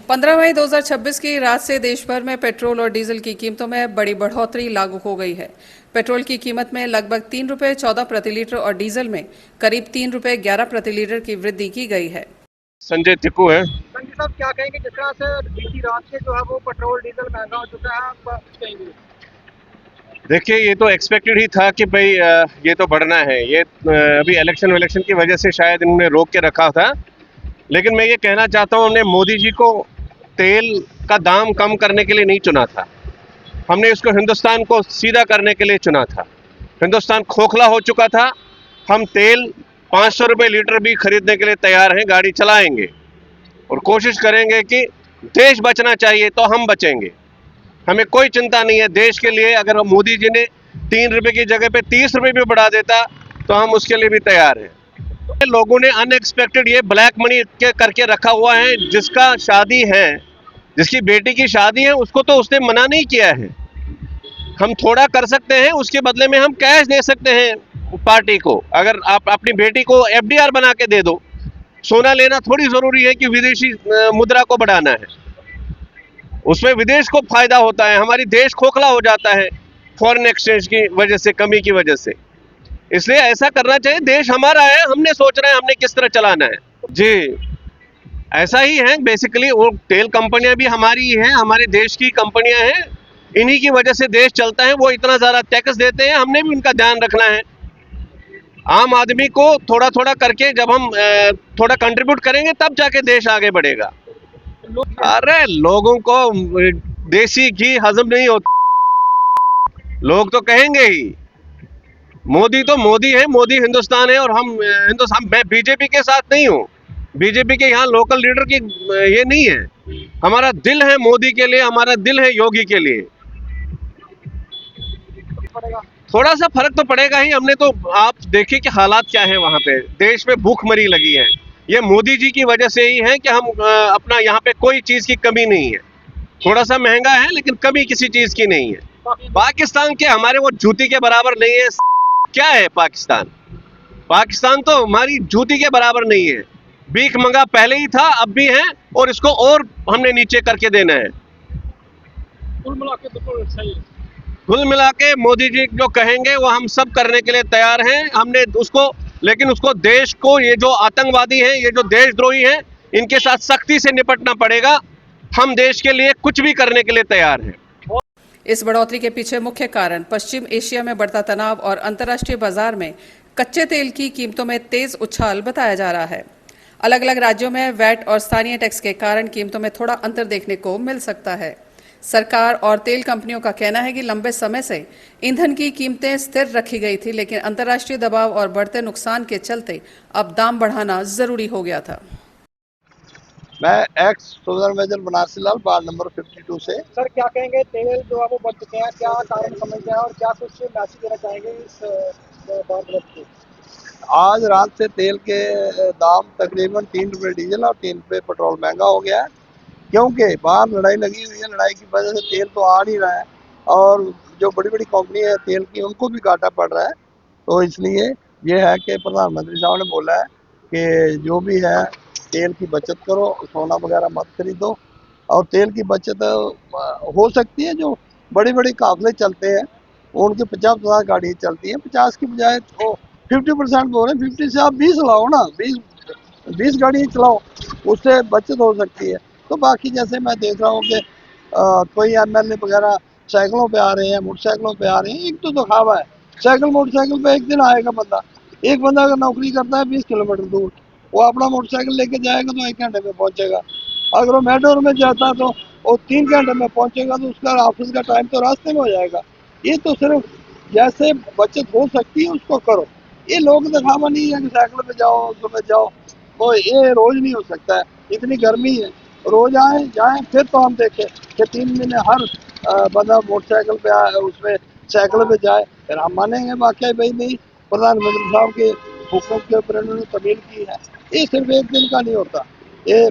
15 मई 2026 की रात से देश भर में पेट्रोल और डीजल की कीमतों में बड़ी बढ़ोतरी लागू हो गई है। पेट्रोल की कीमत में लगभग 3 रुपये 14 प्रति लीटर और डीजल में करीब 3 रुपये 11 प्रति लीटर की वृद्धि की गई है। संजय टिक्कू है। संजय साहब, क्या कहेंगे जिस तरह से बीती रात से जो है वो पेट्रोल डीजल महंगा हो चुका है, आप कुछ कहेंगे? देखिए, ये तो एक्सपेक्टेड ही था कि भाई ये तो बढ़ना है। ये अभी इलेक्शन की वजह से शायद इन्होंने रोक के रखा था। लेकिन मैं ये कहना चाहता हूँ, हमने मोदी जी को तेल का दाम कम करने के लिए नहीं चुना था। हमने इसको हिंदुस्तान को सीधा करने के लिए चुना था। हिंदुस्तान खोखला हो चुका था। हम तेल 500 रुपये लीटर भी खरीदने के लिए तैयार हैं, गाड़ी चलाएंगे और कोशिश करेंगे कि देश बचना चाहिए तो हम बचेंगे। हमें कोई चिंता नहीं है देश के लिए। अगर मोदी जी ने 3 रुपये की जगह पे 30 रुपये भी बढ़ा देता तो हम उसके लिए भी तैयार हैं। लोगों ने अनएक्सपेक्टेड ये ब्लैक मनी के करके रखा हुआ है। जिसका शादी है, जिसकी बेटी की शादी है, उसको तो उसने मना नहीं किया है। हम थोड़ा कर सकते हैं, उसके बदले में हम कैश दे सकते हैं पार्टी को। अगर आप अपनी बेटी को एफडीआर बना के दे दो। सोना लेना थोड़ी जरूरी है कि विदेशी मुद्रा को बढ़ाना है। उसमें विदेश को फायदा होता है, हमारी देश खोखला हो जाता है फॉरेन एक्सचेंज की वजह से, कमी की वजह से। इसलिए ऐसा करना चाहिए। देश हमारा है, हमने सोच रहे हैं हमने किस तरह चलाना है। जी, ऐसा ही है बेसिकली। वो तेल कंपनियां भी हमारी ही हैं, हमारे देश की कंपनियां हैं। इन्हीं की वजह से देश चलता है। वो इतना ज्यादा टैक्स देते हैं, हमने भी उनका ध्यान रखना है। आम आदमी को थोड़ा थोड़ा करके जब हम थोड़ा कंट्रीब्यूट करेंगे तब जाके देश आगे बढ़ेगा। अरे लोगों को देसी घी हजम नहीं होता। लोग तो कहेंगे ही मोदी तो मोदी है, मोदी हिंदुस्तान है और हम हिंदुस्तान। मैं बीजेपी के साथ नहीं हूँ। बीजेपी के यहाँ लोकल लीडर की ये नहीं है। हमारा दिल है मोदी के लिए, हमारा दिल है योगी के लिए। थोड़ा सा फर्क तो पड़ेगा ही। हमने तो आप देखिए कि हालात क्या है वहां पे। देश में भूखमरी लगी है। ये मोदी जी की वजह से ही है कि हम अपना यहाँ पे कोई चीज की कमी नहीं है। थोड़ा सा महंगा है लेकिन कमी किसी चीज की नहीं है। पाकिस्तान के हमारे वो जूती के बराबर नहीं है। क्या है पाकिस्तान? पाकिस्तान तो हमारी जूती के बराबर नहीं है। भीख मंगा पहले ही था, अब भी है और इसको और हमने नीचे करके देना है। कुल मिला के बिल्कुल सही है। कुल मिला के मोदी जी जो कहेंगे वो हम सब करने के लिए तैयार हैं। हमने उसको, लेकिन उसको देश को, ये जो आतंकवादी हैं, ये जो देशद्रोही हैं, इनके साथ सख्ती से निपटना पड़ेगा। हम देश के लिए कुछ भी करने के लिए तैयार हैं। इस बढ़ोतरी के पीछे मुख्य कारण पश्चिम एशिया में बढ़ता तनाव और अंतर्राष्ट्रीय बाजार में कच्चे तेल की कीमतों में तेज उछाल बताया जा रहा है। अलग अलग राज्यों में वैट और स्थानीय टैक्स के कारण कीमतों में थोड़ा अंतर देखने को मिल सकता है। सरकार और तेल कंपनियों का कहना है कि लंबे समय से ईंधन की कीमतें स्थिर रखी गई थी, लेकिन अंतर्राष्ट्रीय दबाव और बढ़ते नुकसान के चलते अब दाम बढ़ाना जरूरी हो गया था। मैं एक्स सोलर मेजर बनारसी लाल, वार्ड नंबर 52 से। सर, क्या कहेंगे, तेल जो है वो बढ़ चुके हैं, क्या कारण समझते हैं और क्या कुछ मैसेज देना चाहेंगे इस बात को? आज रात से तेल के दाम तकरीबन 3 रुपये डीजल और 3 रुपये पेट्रोल महंगा हो गया है, क्योंकि बाहर लड़ाई लगी हुई है। लड़ाई की वजह से तेल तो आ नहीं रहा है और जो बड़ी बड़ी कंपनी है तेल की, उनको भी घाटा पड़ रहा है। तो इसलिए ये है कि प्रधानमंत्री साहब ने बोला है कि जो भी है तेल की बचत करो, सोना वगैरह मत खरीदो। और तेल की बचत हो सकती है, जो बड़ी बड़ी काफिले चलते हैं उनकी 50-50 गाड़ी चलती है, 50 की बजाय तो 50% बोल रहे हैं, 50 से आप 20 लाओ ना, 20 गाड़ी चलाओ, उससे बचत हो सकती है। तो बाकी जैसे मैं देख रहा हूँ कि कोई एमएलए वगैरह साइकिलों पे आ रहे हैं, मोटरसाइकिलों पे आ रहे हैं। एक तो दिखावा है। साइकिल मोटरसाइकिल पे एक दिन आएगा बंदा। एक बंदा अगर नौकरी करता है 20 किलोमीटर दूर, वो अपना मोटरसाइकिल लेके जाएगा तो 1 घंटे में पहुंचेगा। अगर वो मेट्रो में जाता है तो वो 3 घंटे में पहुंचेगा, तो उसका ऑफिस का टाइम तो रास्ते में हो जाएगा। ये तो सिर्फ जैसे बचत हो सकती है उसको करो। ये लोग दिखावा नहीं है कि साइकिल पे जाओ, सुबह जाओ। वो ये रोज नहीं हो सकता है, इतनी गर्मी है। रोज आए जाए फिर तो हम देखें कि 3 महीने हर बंदा मोटरसाइकिल पे आए, उसमें साइकिल पे जाए, फिर हम मानेंगे वाकई भाई नहीं, प्रधानमंत्री साहब के हुक्म के ऊपर इन्होंने तब्दील की है। ये सिर्फ एक दिन का नहीं होता। ये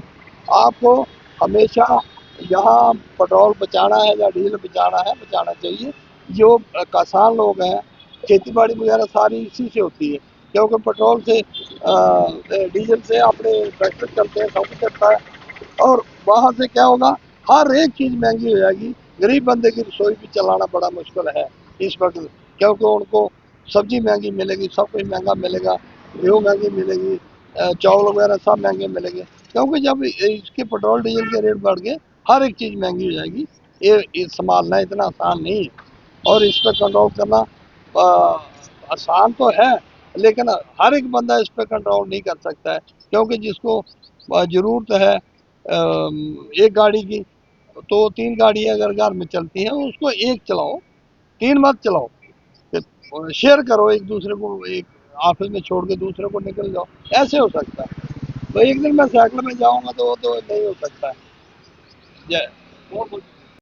आपको हमेशा यहाँ पेट्रोल बचाना है या डीजल बचाना है, बचाना चाहिए। जो किसान लोग हैं, खेती बाड़ी वगैरह सारी इसी से होती है, क्योंकि पेट्रोल से डीजल से अपने ट्रैक्टर चलते हैं, सब कुछ चलता है। और वहां से क्या होगा, हर एक चीज महंगी हो जाएगी। गरीब बंदे की रसोई भी चलाना बड़ा मुश्किल है इस वक्त, क्योंकि उनको सब्जी महंगी मिलेगी, सब कुछ महंगा मिलेगा, गेहूँ महंगी मिलेगी, चावल वगैरह सब महंगे मिलेंगे, क्योंकि जब इसके पेट्रोल डीजल के रेट बढ़ गए, हर एक चीज महंगी हो जाएगी। ये संभालना इतना आसान नहीं है, और इस पर कंट्रोल करना आसान तो है, लेकिन हर एक बंदा इस पर कंट्रोल नहीं कर सकता है, क्योंकि जिसको जरूरत है एक गाड़ी की, तो तीन गाड़ियां अगर घर में चलती हैं उसको एक चलाओ, तीन मत चलाओ, शेयर करो एक दूसरे को, एक ऑफिस में छोड़ के दूसरे को निकल जाओ, ऐसे हो सकता है। तो एक दिन मैं साइकिल में जाऊंगा तो वो तो नहीं हो सकता है। जय